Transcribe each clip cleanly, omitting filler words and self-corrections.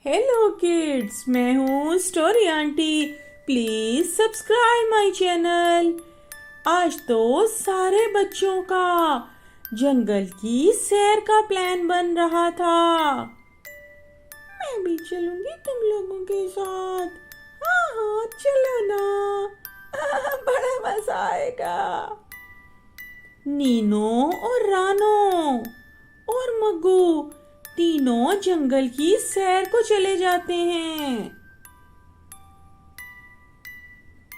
Hello kids, मैं हूँ story aunty. Please subscribe my channel. आज तो सारे बच्चों का जंगल की सैर का प्लान बन रहा था। मैं भी चलूंगी तुम लोगों के साथ। हाँ हाँ, चलो ना। बड़ा मजा आएगा। नीनो और रानो और मग्गू तीनों जंगल की सैर को चले जाते हैं।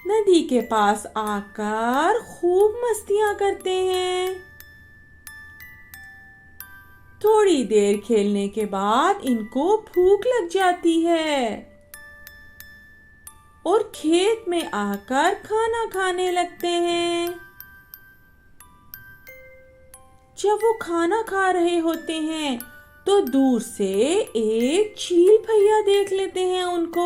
नदी के पास आकर खूब मस्तियां करते हैं। थोड़ी देर खेलने के बाद इनको भूख लग जाती है और खेत में आकर खाना खाने लगते हैं। जब वो खाना खा रहे होते हैं तो दूर से एक चील भैया देख लेते हैं उनको।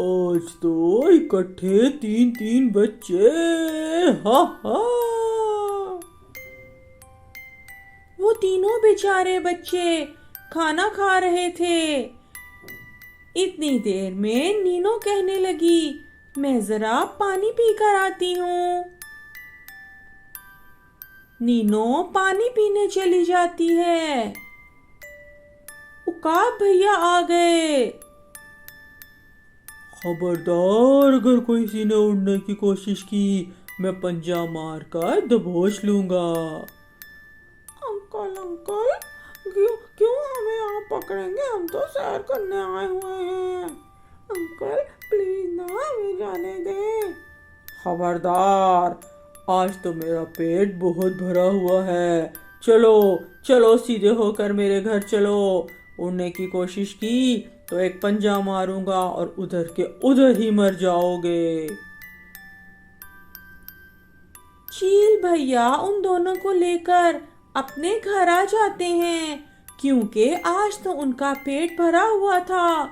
आज तो इकट्ठे तीन तीन बच्चे। हा हा। वो तीनों बेचारे बच्चे खाना खा रहे थे। इतनी देर में नीनो कहने लगी, मैं जरा पानी पी कर आती हूँ। नीनो पानी पीने चली जाती है। उकाब भैया आ गए। खबरदार, अगर कोई सी ने उड़ने की कोशिश की मैं पंजा मार कर दबोच लूंगा। अंकल अंकल, क्यों क्यों हमें आप पकड़ेंगे? हम तो सैर करने आए हुए हैं। अंकल प्लीज ना हमें जाने दें। खबरदार, आज तो मेरा पेट बहुत भरा हुआ है। चलो चलो, सीधे होकर मेरे घर चलो। उड़ने की कोशिश की तो एक पंजा मारूंगा और उधर के उधर ही मर जाओगे। चील भैया उन दोनों को लेकर अपने घर आ जाते हैं, क्योंकि आज तो उनका पेट भरा हुआ था।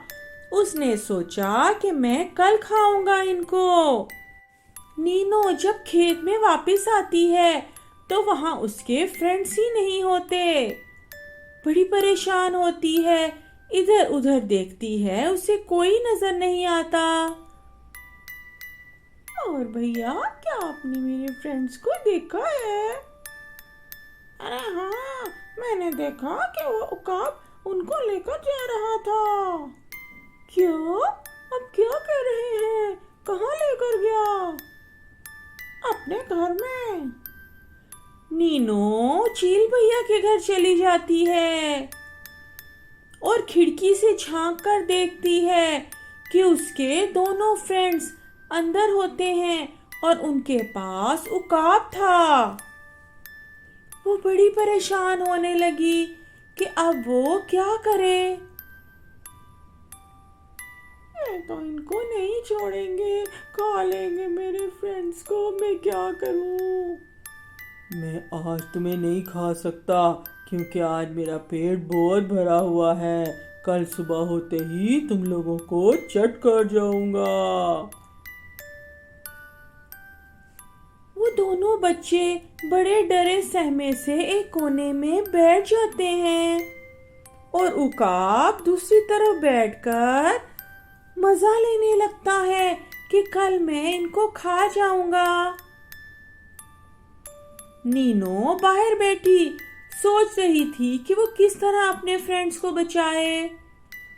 उसने सोचा कि मैं कल खाऊंगा इनको। नीनो जब खेत में वापस आती है तो वहां उसके फ्रेंड्स ही नहीं होते। बड़ी परेशान होती है, इधर उधर देखती है, उसे कोई नजर नहीं आता। और भैया, क्या आपने मेरे फ्रेंड्स को देखा है? अरे हाँ, मैंने देखा कि वो उकाब उनको लेकर जा रहा था। क्या? अब क्या कह रहे हैं? कहाँ लेकर गया? अपने घर में। नीनो चील भैया के घर चली जाती है और खिड़की से झांक कर देखती है कि उसके दोनों फ्रेंड्स अंदर होते हैं और उनके पास उकाब था। वो बड़ी परेशान होने लगी कि अब वो क्या करे। ये तो इनको नहीं छोड़ेंगे, खा लेंगे मेरे फ्रेंड्स को। मैं क्या करूं? मैं आज तुम्हें नहीं खा सकता क्योंकि आज मेरा पेट बहुत भरा हुआ है। कल सुबह होते ही तुम लोगों को चट कर जाऊंगा। वो दोनों बच्चे बड़े डरे सहमे से एक कोने में बैठ जाते हैं और उकाब दूसरी तरफ बैठकर मजा लेने लगता है कि कल मैं इनको खा जाऊंगा। नीनो बाहर बैठी सोच रही थी कि वो किस तरह अपने फ्रेंड्स को बचाए।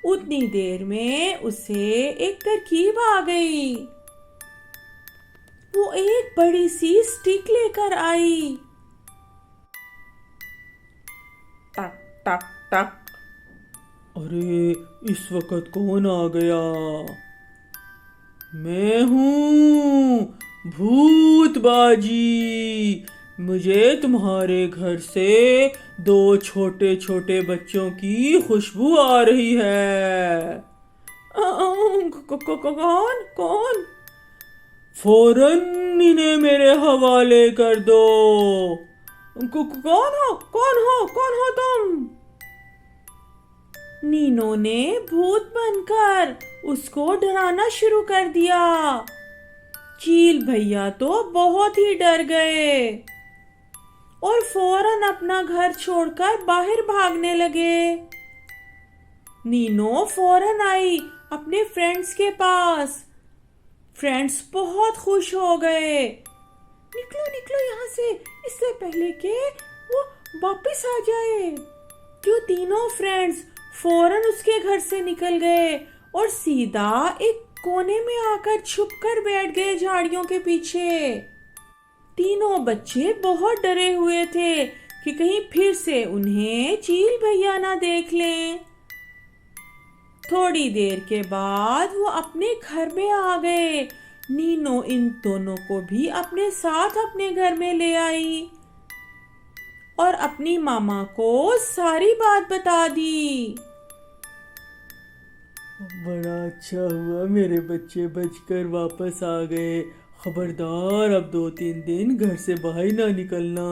उतनी देर में उसे एक तरकीब आ गई। वो एक बड़ी सी स्टिक लेकर आई। टक टक टक। अरे, इस वक्त कौन आ गया? मैं हूँ भूत बाजी। मुझे तुम्हारे घर से दो छोटे छोटे बच्चों की खुशबू आ रही है। कौन कौन? फौरन इन्हें मेरे हवाले कर दो। कौन हो तुम? नीनो ने भूत बनकर उसको डराना शुरू कर दिया। चील भैया तो बहुत ही डर गए और फौरन अपना घर छोड़कर बाहर भागने लगे। नीनो फौरन आई अपने फ्रेंड्स के पास। फ्रेंड्स बहुत खुश हो गए। निकलो निकलो यहाँ से, इससे पहले कि वो वापस आ जाए। जो तीनों फ्रेंड्स फौरन उसके घर से निकल गए और सीधा एक कोने में आकर छुपकर बैठ गए झाड़ियों के पीछे। तीनों बच्चे बहुत डरे हुए थे कि कहीं फिर से उन्हें चील भैया ना देख लें। थोड़ी देर के बाद वो अपने घर में आ गए। नीनो इन दोनों को भी अपने साथ अपने घर में ले आई और अपनी मामा को सारी बात बता दी। बड़ा अच्छा हुआ मेरे बच्चे बचकर वापस आ गए। खबरदार अब 2-3 दिन घर से बाहर ना निकलना।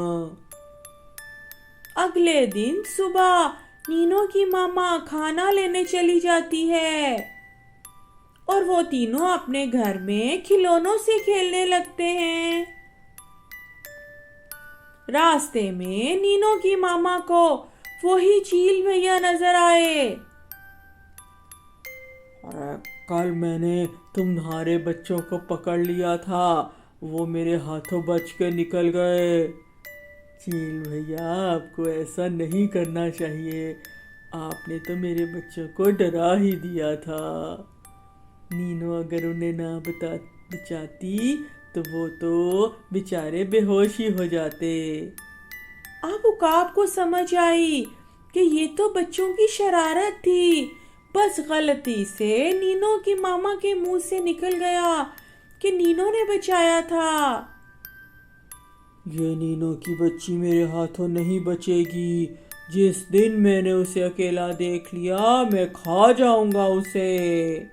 अगले दिन सुबह नीनो की मामा खाना लेने चली जाती है और वो तीनों अपने घर में खिलौनों से खेलने लगते हैं। रास्ते में नीनो की मामा को वही चील भैया नजर आए। अरे कल मैंने तुम्हारे बच्चों को पकड़ लिया था, वो मेरे हाथों बच के निकल गए। चील भैया आपको ऐसा नहीं करना चाहिए, आपने तो मेरे बच्चों को डरा ही दिया था। नीनो अगर उन्हें ना बचाती तो वो तो बेचारे बेहोश ही हो जाते। अब उकाब को समझ आई कि ये तो बच्चों की शरारत थी। बस गलती से नीनो की मामा के मुंह से निकल गया कि नीनो ने बचाया था। ये नीनो की बच्ची मेरे हाथों नहीं बचेगी। जिस दिन मैंने उसे अकेला देख लिया मैं खा जाऊंगा उसे।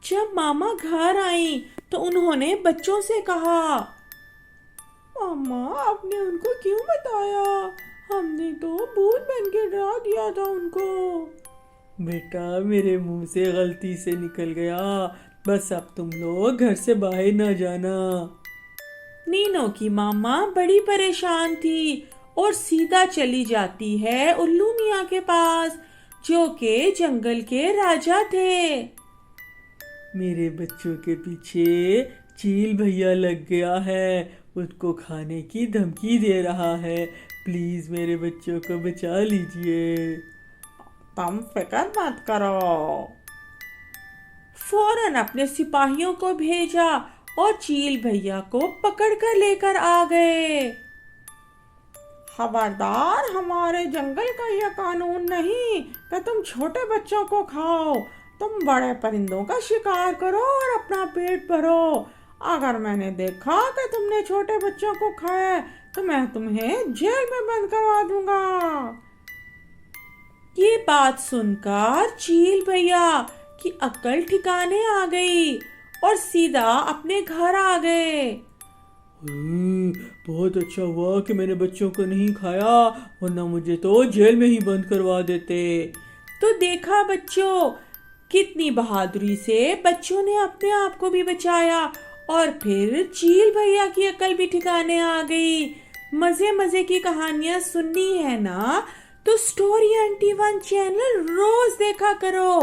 जब मामा घर आई तो उन्होंने बच्चों से कहा, मामा आपने उनको क्यों बताया? हमने तो भूत बन के डरा दिया था उनको। बेटा मेरे मुंह से गलती से निकल गया, बस अब तुम लोग घर से बाहर ना जाना। नीनो की मामा बड़ी परेशान थी और सीधा चली जाती है उल्लू मियाँ के पास, जो के जंगल के राजा थे। मेरे बच्चों के पीछे चील भैया लग गया है, उसको खाने की धमकी दे रहा है। प्लीज मेरे बच्चों को बचा लीजिए। तुम फिक्र मत करो। फौरन अपने सिपाहियों को भेजा और चील भैया को पकड़कर लेकर आ गए। खबरदार, हमारे जंगल का यह कानून नहीं कि तुम छोटे बच्चों को खाओ। तुम बड़े परिंदों का शिकार करो और अपना पेट भरो। अगर मैंने देखा कि तुमने छोटे बच्चों को खाया तो मैं तुम्हें जेल में बंद करवा दूंगा। ये बात सुनकर चील भैया की अक्ल ठिकाने आ गई और सीधा अपने घर आ गए। बहुत अच्छा हुआ कि मैंने बच्चों को नहीं खाया, वरना मुझे तो जेल में ही बंद करवा देते। तो देखा बच्चों, कितनी बहादुरी से बच्चों ने अपने आप को भी बचाया और फिर चील भैया की अकल भी ठिकाने आ गई। मजे मजे की कहानियां सुननी है ना तो स्टोरी आंटी 1 चैनल रोज देखा करो।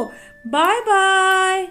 Bye bye.